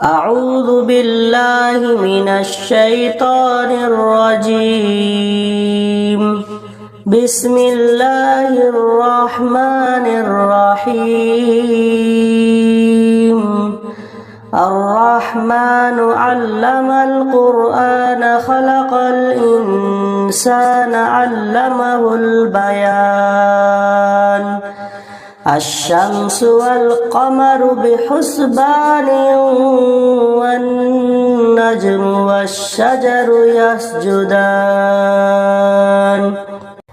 أعوذ بالله من الشيطان الرجيم. بسم الله الرحمن الرحيم. الرحمن علم القرآن خلق الإنسان علمه البيان. الشمس والقمر بحسبان والنجم والشجر يسجدان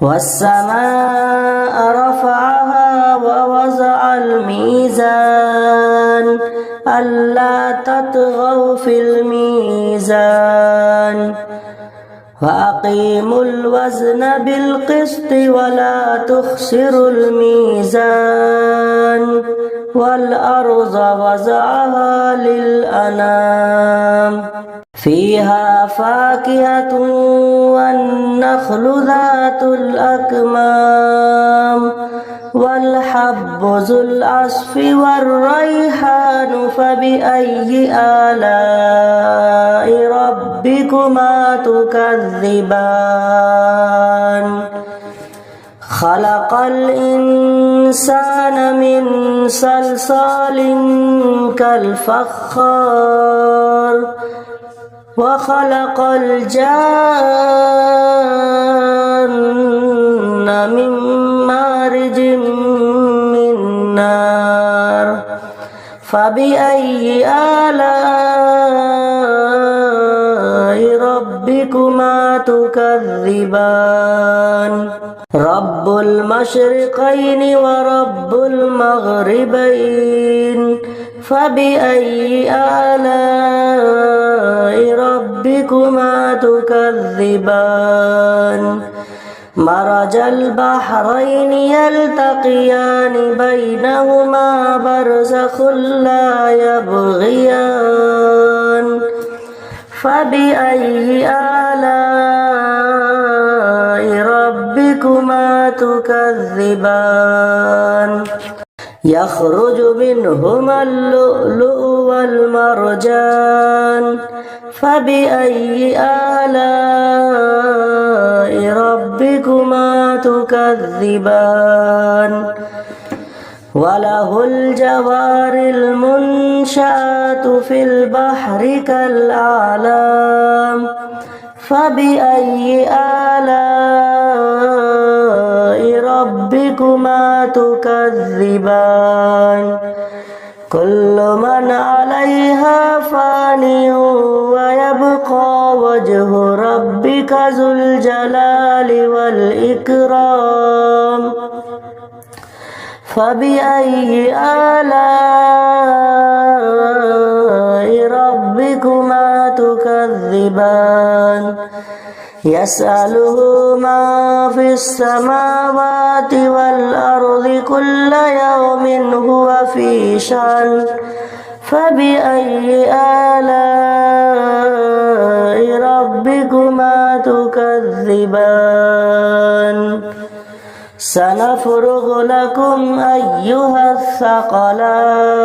والسماء رفعها ووضع الميزان ألا تطغوا في الميزان وأقيموا الوزن بالقسط ولا تخسروا الميزان والأرض وضعها للأنام فيها فاكهة والنخل ذات الأكمام والحب ذو العصف والريحان فبأي آلاء ربكما تكذبان خلق الإنسان من صلصال كالفخار وخلق الجان من مارج من نار فبأي آلاء ربكما تكذبان رب المشرقين ورب المغربين فبأي آلاء ربكما تكذبان مرج البحرين يلتقيان بينهما برزخ لا يبغيان فبأي آلاء ربكما تكذبان يخرج منهما اللؤلؤ والمرجان فبأي آلاء ربكما تكذبان وله الجوار المنشآت في البحر كالأعلام فبأي آلاء ربكما تكذبان كل من عليها فان ويبقى وجه ربك ذو الجلال والإكرام فبأي آلاء ربكما تكذبان يسأله ما في السماوات والأرض كل يوم هو في شأن فبأي آلاء ربكما تكذبان سنفرغ لكم أيها الثقلان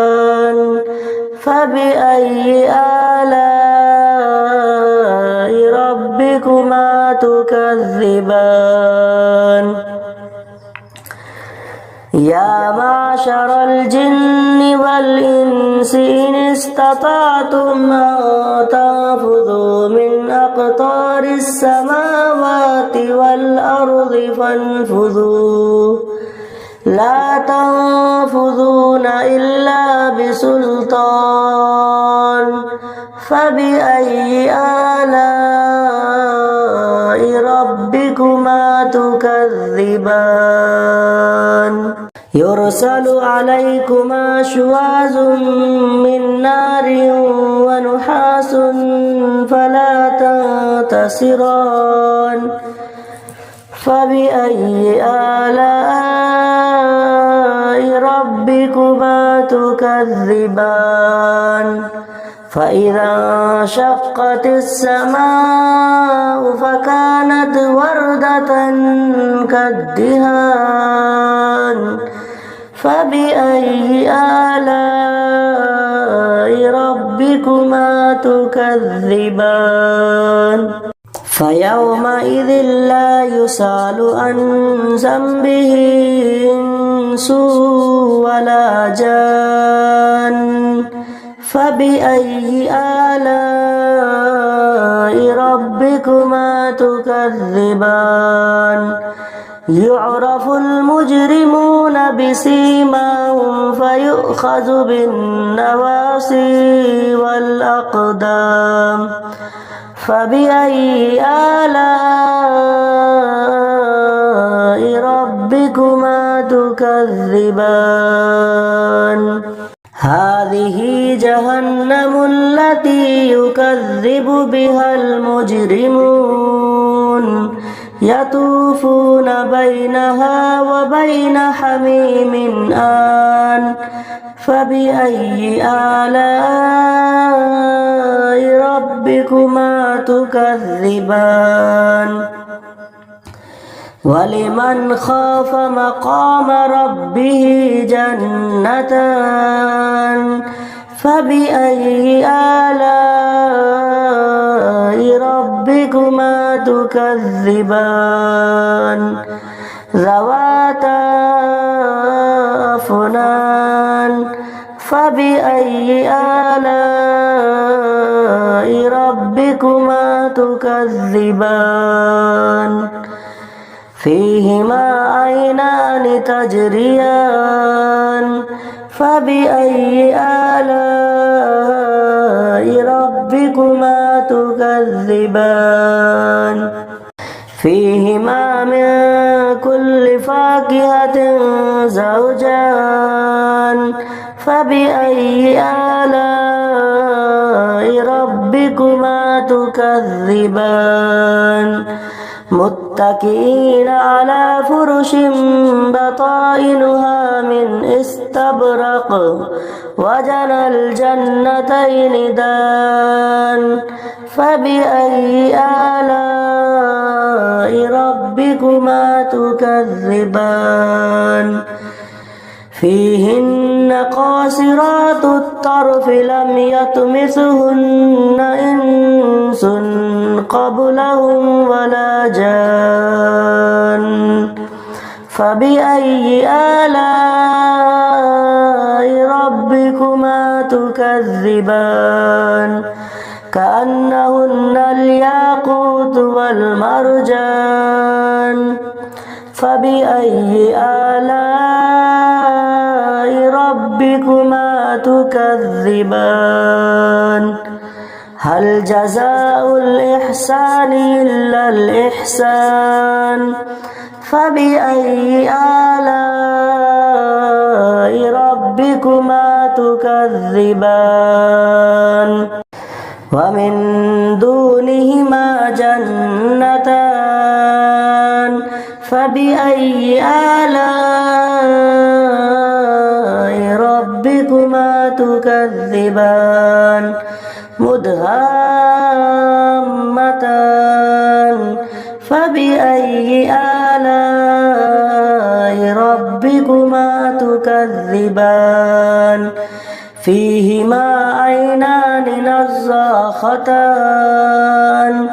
فبأي آلاء ربكما تكذبان يا معشر الجن والإنس إن استطعتم أن تنفذوا من أقطار السماوات والأرض فانفذوا لا تنفذون إلا بسلطان فبأي آلاء ربكما تكذبان يرسل عليكما شواظ من نار ونحاس فلا تنتصران فبأي آلاء ربكما تكذبان فإذا انشقت السماء فكانت وردة كالدهان فبأي آلاء ربكما تكذبان فيومئذ لا يسأل عن ذنبه إنس ولا جان فبأي آلاء ربكما تكذبان يعرف المجرمون بسيماهم فيؤخذ بالنواصي والأقدام فبأي آلاء ربكما تكذبان هذه جهنم التي يكذب بها المجرمون يطوفون بينها وبين حميم آن فبأي آلاء ربكما تكذبان ولمن خاف مقام ربه جنتان فبأي آلاء ربكما تكذبان ذواتا أفنان فبأي آلاء ربكما تكذبان فيهما عينان تجريان فبأي آلاء ربكما تكذبان فيهما من كل فاكهة زوجان فبأي آلاء ربكما تكذبان متكئين على فرش بطائنها من استبرق وجنى الجنتين دان فبأي آلاء ربكما تكذبان فيهن قاصرات الطرف لم يطمثهن إنس قبلهم ولا جان فبأي آلاء ربكما تكذبان كأنهن الياقوت والمرجان فبأي آلاء ربكما تكذبان هل جزاء الإحسان إلا الإحسان فبأي آلاء ربكما تكذبان ومن دونهما جنتان فبأي آلاء ربكما تكذبان مدهامتان فبأي آلاء ربكما تكذبان فيهما عينان نضاختان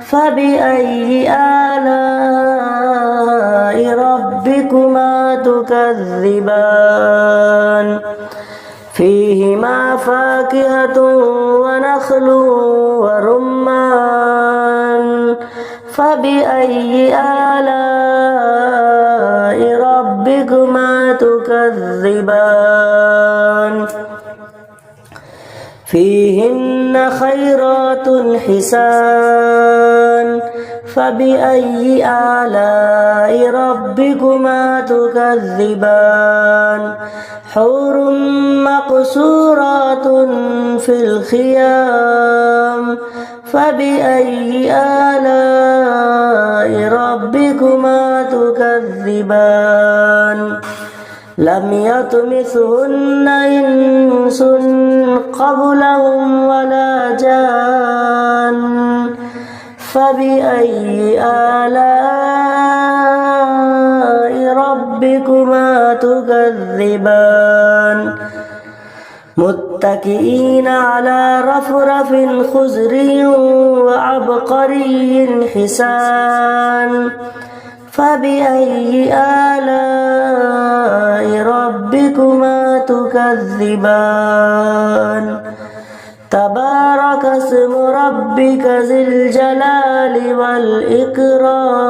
فبأي آلاء ربكما تكذبان فيهما فاكهة ونخل ورمان فبأي آلاء ربكما تكذبان فيهن خيرات حسان فبأي آلاء ربكما تكذبان حور مقصورات في الخيام فبأي آلاء ربكما تكذبان لم يطمثهن إنس قبلهم ولا جان فبأي آلاء ربكما ربكما تكذبان متكئين على رفرف خضر وعبقري حسان فبأي آلاء ربكما تكذبان تبارك اسم ربك ذي الجلال والإكرام